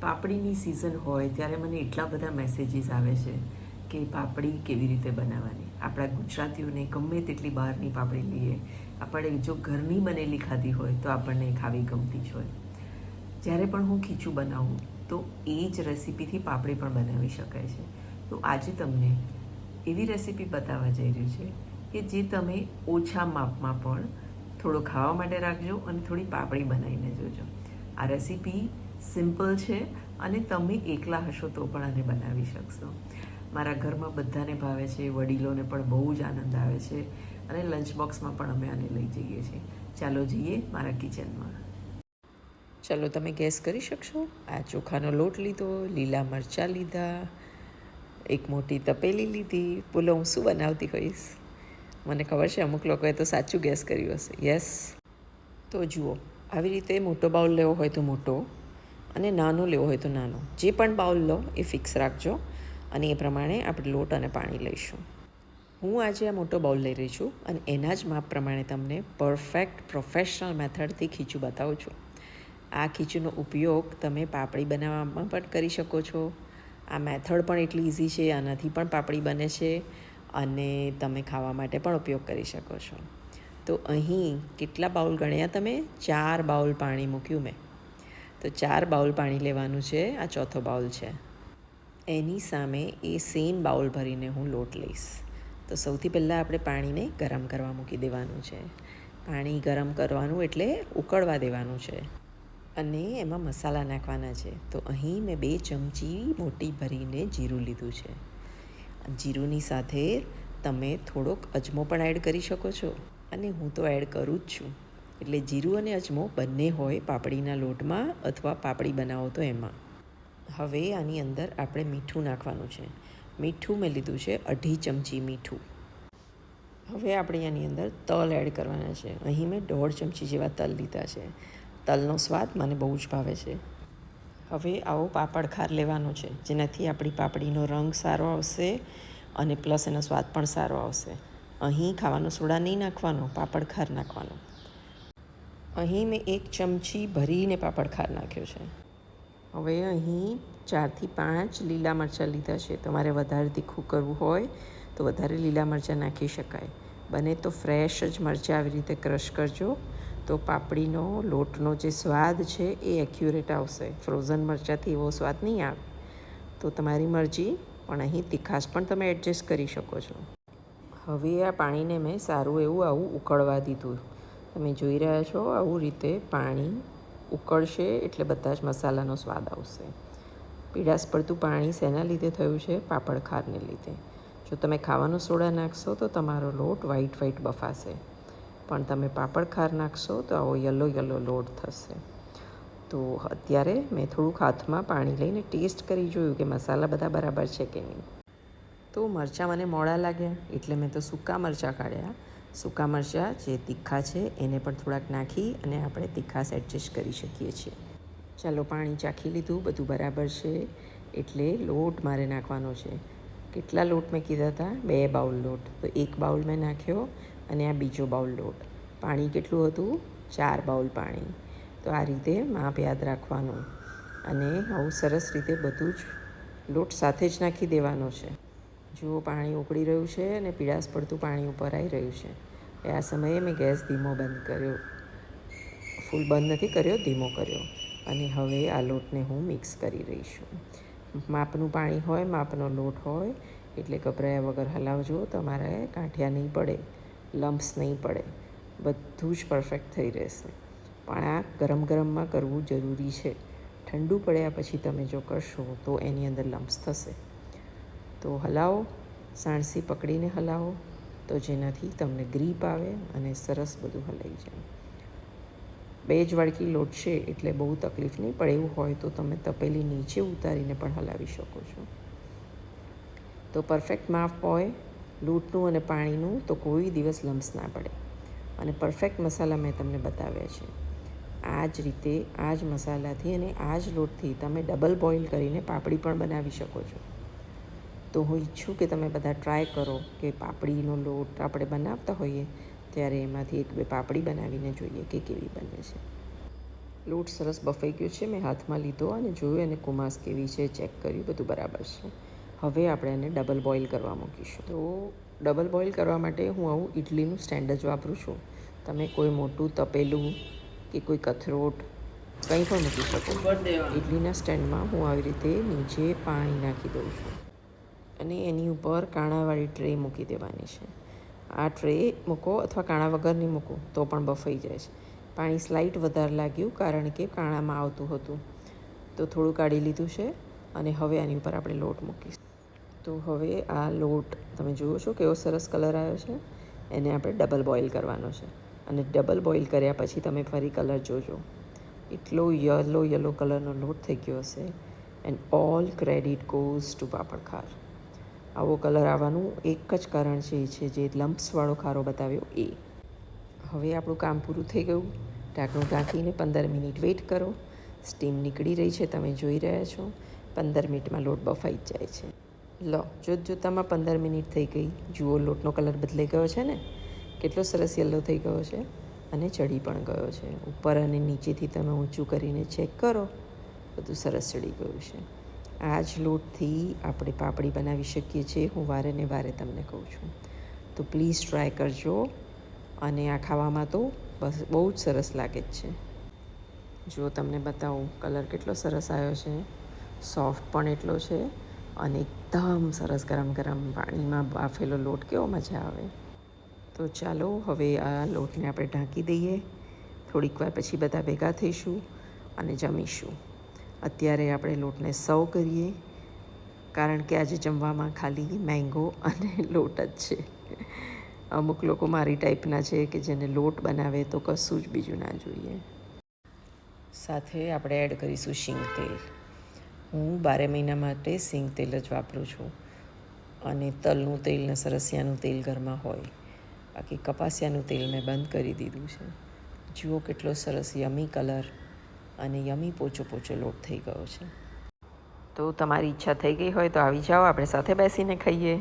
પાપડીની season હોય ત્યારે મને એટલા બધા મેસેજીસ આવે છે કે પાપડી કેવી રીતે બનાવવાની. આપણા ગુજરાતીઓને ગમે તેટલી બહારની પાપડી લઈએ, આપણે જો ઘરની બનેલી ખાધી હોય તો આપણને ખાવી ગમતી જ હોય. જ્યારે પણ હું ખીચું બનાવું તો એ જ રેસીપીથી પાપડી પણ બનાવી શકાય છે. તો આજે તમને એવી રેસીપી બતાવવા જઈ રહી છે કે જે તમે ઓછા માપમાં પણ થોડો ખાવા માટે રાખજો અને થોડી પાપડી બનાવીને જોજો. આ રેસીપી સિમ્પલ છે અને તમે એકલા હશો તો પણ આને બનાવી શકશો. મારા ઘરમાં બધાને ભાવે છે, વડીલોને પણ બહુ જ આનંદ આવે છે અને લંચ બોક્સમાં પણ અમે આને લઈ જઈએ છીએ. ચાલો જઈએ મારા કિચનમાં. ચાલો તમે ગેસ કરી શકશો. આ ચોખાનો લોટ લીધો, લીલા મરચાં લીધા, એક મોટી તપેલી લીધી. બોલો હું શું બનાવતી હોઈશ? મને ખબર છે અમુક લોકોએ તો સાચું ગેસ કર્યું હશે. યસ. તો જુઓ, આવી રીતે મોટો બાઉલ લેવો હોય તો મોટો અને નાનો લેવો હોય તો નાનો. જે પણ બાઉલ લો એ ફિક્સ રાખજો અને એ પ્રમાણે આપણે લોટ અને પાણી લઈશું. હું આજે આ મોટો બાઉલ લઈ રહી છું અને એના જ માપ પ્રમાણે તમને પરફેક્ટ પ્રોફેશનલ મેથડથી ખીચું બતાવું છું. આ ખીચુંનો ઉપયોગ તમે પાપડી બનાવવામાં પણ કરી શકો છો. આ મેથડ પણ એટલી ઇઝી છે, આનાથી પણ પાપડી બને છે અને તમે ખાવા માટે પણ ઉપયોગ કરી શકો છો. તો અહીં કેટલા બાઉલ ગણ્યા તમે? 4 બાઉલ પાણી મૂક્યું મેં. તો 4 બાઉલ પાણી લેવાનું છે. આ ચોથો બાઉલ છે. એની સામે એ સેમ બાઉલ ભરીને હું લોટ લઈશ. તો સૌથી પહેલાં આપણે પાણીને ગરમ કરવા મૂકી દેવાનું છે. પાણી ગરમ કરવાનું એટલે ઉકળવા દેવાનું છે અને એમાં મસાલા નાખવાના છે. તો અહીં મેં 2 ચમચી મોટી ભરીને જીરું લીધું છે. જીરુંની સાથે તમે થોડોક અજમો પણ એડ કરી શકો છો અને હું તો એડ કરું જ છું. એટલે જીરું અને અજમો બંને હોય પાપડીના લોટમાં અથવા પાપડી બનાવો તો એમાં. હવે આની અંદર આપણે મીઠું નાખવાનું છે. મીઠું મેં લીધું છે 2.5 ચમચી મીઠું. હવે આપણે આની અંદર તલ એડ કરવાના છે. અહીં મેં 1.5 ચમચી જેવા તલ લીધા છે. તલનો સ્વાદ મને બહુ જ ભાવે છે. હવે આવો પાપડ ખાર લેવાનો છે, જેનાથી આપણી પાપડીનો રંગ સારો આવશે અને પ્લસ એનો સ્વાદ પણ સારો આવશે. અહીં ખાવાનો સોડા નહીં નાખવાનો, પાપડ ખાર નાખવાનો. અહીં મેં 1 ચમચી ભરીને પાપડ ખાર નાખ્યો છે. હવે અહીં 4 થી 5 લીલા મરચાં લીધા છે. તમારે વધારે તીખું કરવું હોય તો વધારે લીલા મરચાં નાખી શકાય. બને તો ફ્રેશ જ મરચાં આવી રીતે ક્રશ કરજો, તો પાપડીનો લોટનો જે સ્વાદ છે એ એક્યુરેટ આવશે. ફ્રોઝન મરચાંથી એવો સ્વાદ નહીં આવે. તો તમારી મરજી, પણ અહીં તીખાશ પણ તમે એડજસ્ટ કરી શકો છો. હવે આ પાણીને મેં સારું એવું આવું ઉકળવા દીધું. તમે જોઈ રહ્યા છો આવું રીતે પાણી ઉકળશે એટલે બધા જ મસાલાનો સ્વાદ આવશે. પીળાશ પડતું પાણી શેના લીધે થયું છે? પાપડ ખારને લીધે. જો તમે ખાવાનો સોડા નાખશો તો તમારો લોટ વ્હાઈટ બફાશે, પણ તમે પાપડ ખાર નાખશો તો આવો યલો લોટ થશે. તો અત્યારે મેં થોડુંક હાથમાં પાણી લઈને ટેસ્ટ કરી જોયું કે મસાલા બધા બરાબર છે કે નહીં. તો મરચાં મને મોડા લાગ્યા એટલે મેં તો સૂકા મરચાં કાઢ્યા. સૂકા મરચાં જે તીખા છે એને પણ થોડાક નાખી અને આપણે તીખાશ એડજસ્ટ કરી શકીએ છીએ. ચાલો પાણી ચાખી લીધું, બધું બરાબર છે એટલે લોટ મારે નાખવાનો છે. કેટલા લોટ મેં કીધા હતા? 2 બાઉલ લોટ. તો 1 બાઉલ મેં નાખ્યો અને આ બીજો બાઉલ લોટ. પાણી કેટલું હતું? 4 બાઉલ પાણી. તો આ રીતે માપ યાદ રાખવાનું અને આવું સરસ રીતે બધું જ લોટ સાથે જ નાખી દેવાનો છે. જુઓ પાણી ઉકળી રહ્યું છે અને પીળાશ પડતું પાણી ઉપર આવી રહ્યું છે. આ સમયે મેં ગેસ ધીમો બંધ કર્યો. ફૂલ બંધ નથી કર્યો, ધીમો કર્યો. અને હવે આ લોટને હું મિક્સ કરી રહી છું. માપનું પાણી હોય, માપનો લોટ હોય એટલે ગભરાયા વગર હલાવજો. તમારે ગાંઠિયા નહીં પડે, લમ્પ્સ નહીં પડે, બધું જ પરફેક્ટ થઈ રહેશે. પણ આ ગરમમાં કરવું જરૂરી છે. ઠંડુ પડ્યા પછી તમે જો કરશો તો એની અંદર લમ્પ્સ થશે. તો હલાવો, સાણસી પકડીને હલાવો તો જેનાથી તમને ગ્રીપ આવે અને સરસ બધું હલાઈ જાય. 2 જ વાડકી લોટ છે એટલે બહુ તકલીફ નહીં પડે. એવું હોય તો તમે તપેલી નીચે ઉતારીને પણ હલાવી શકો છો. તો પરફેક્ટ માપ હોય લોટનું અને પાણીનું તો કોઈ દિવસ લમ્પ્સ ના પડે. અને પરફેક્ટ મસાલા મેં તમને બતાવ્યા છે. આ જ રીતે આ જ મસાલાથી અને આ જ લોટથી તમે ડબલ બોઇલ કરીને પાપડી પણ બનાવી શકો છો. તો હું ઈચ્છું કે તમે બધા ટ્રાય કરો કે પાપડીનો લોટ આપણે બનાવતા હોઈએ ત્યારે એમાંથી 1-2 પાપડી બનાવીને જોઈએ કે કેવી બને છે. લોટ સરસ બફાઈ ગયો છે. મેં હાથમાં લીધો અને જોયું અને કુમાસ કેવી છે ચેક કર્યું, બધું બરાબર છે. હવે આપણે એને ડબલ બોઇલ કરવા મૂકીશું. તો ડબલ બોઇલ કરવા માટે હું આવું ઇડલીનું સ્ટેન્ડ જ વાપરું છું. તમે કોઈ મોટું તપેલું કે કોઈ કથરોટ કંઈ પણ મૂકી શકો. ઇડલીના સ્ટેન્ડમાં હું આવી રીતે નીચે પાણી નાખી દઉં છું અને એની ઉપર કાણાવાળી ટ્રે મૂકી દેવાની છે. આ ટ્રે મૂકો અથવા કાણા વગરની મૂકો તો પણ બફાઈ જાય છે. પાણી સ્લાઇટ વધારે લાગ્યું કારણ કે કાણામાં આવતું હતું, તો થોડું કાઢી લીધું છે અને હવે આની ઉપર આપણે લોટ મૂકીશું. તો હવે આ લોટ તમે જુઓ છો કેવો સરસ કલર આવ્યો છે. એને આપણે ડબલ બોઇલ કરવાનો છે અને ડબલ બોઇલ કર્યા પછી તમે ફરી કલર જોજો, એટલો યલો કલરનો લોટ થઈ ગયો હશે. And all credit goes to પાપડ ખાર. આવો કલર આવવાનું એક જ કારણ છે, એ છે જે લમ્પ્સવાળો ખારો બતાવ્યો એ. હવે આપણું કામ પૂરું થઈ ગયું. ઢાંકણું ઢાંકીને 15 મિનિટ વેઇટ કરો. સ્ટીમ નીકળી રહી છે, તમે જોઈ રહ્યા છો. 15 મિનિટમાં લોટ બફાઈ જ જાય છે. લો, જોતામાં 15 મિનિટ થઈ ગઈ. જુઓ લોટનો કલર બદલાઈ ગયો છે ને, કેટલો સરસ યલો થઈ ગયો છે અને ચડી પણ ગયો છે. ઉપર અને નીચેથી તમે ઊંચું કરીને ચેક કરો, બધું સરસ ચડી ગયું છે. આ જ લોટથી આપણે પાપડી બનાવી શકીએ છીએ, હું વારે ને વારે તમને કહું છું. તો પ્લીઝ ટ્રાય કરજો અને આ ખાવામાં તો બસ બહુ જ સરસ લાગે જ છે. જો તમને બતાવું, કલર કેટલો સરસ આવ્યો છે, સોફ્ટ પણ એટલો છે અને એકદમ સરસ ગરમ ગરમ પાણીમાં બાફેલો લોટ કેવો મજા આવે. તો ચાલો હવે આ લોટને આપણે ઢાંકી દઈએ. થોડીક વાર પછી બધા ભેગા થઈશું અને જમીશું. અત્યારે આપણે લોટને સર્વ કરીએ કારણ કે આજે જમવામાં ખાલી મેંગો અને લોટ જ છે. અમુક લોકો મારી ટાઈપના છે કે જેને લોટ બનાવે તો કશું જ બીજું ના જોઈએ. સાથે આપણે એડ કરીશું શીંગ તેલ. હું 12 મહિના માટે શીંગ તેલ જ વાપરું છું અને તલનું તેલ ને સરસિયાનું તેલ ઘરમાં હોય. બાકી કપાસિયાનું તેલ મેં બંધ કરી દીધું છે. જુઓ કેટલો સરસ યમી કલર અને યમી પોચો લોટ થઈ ગયો છે. તો તમારી ઈચ્છા થઈ ગઈ હોય તો આવી જાઓ, આપણે સાથે બેસીને ખાઈએ.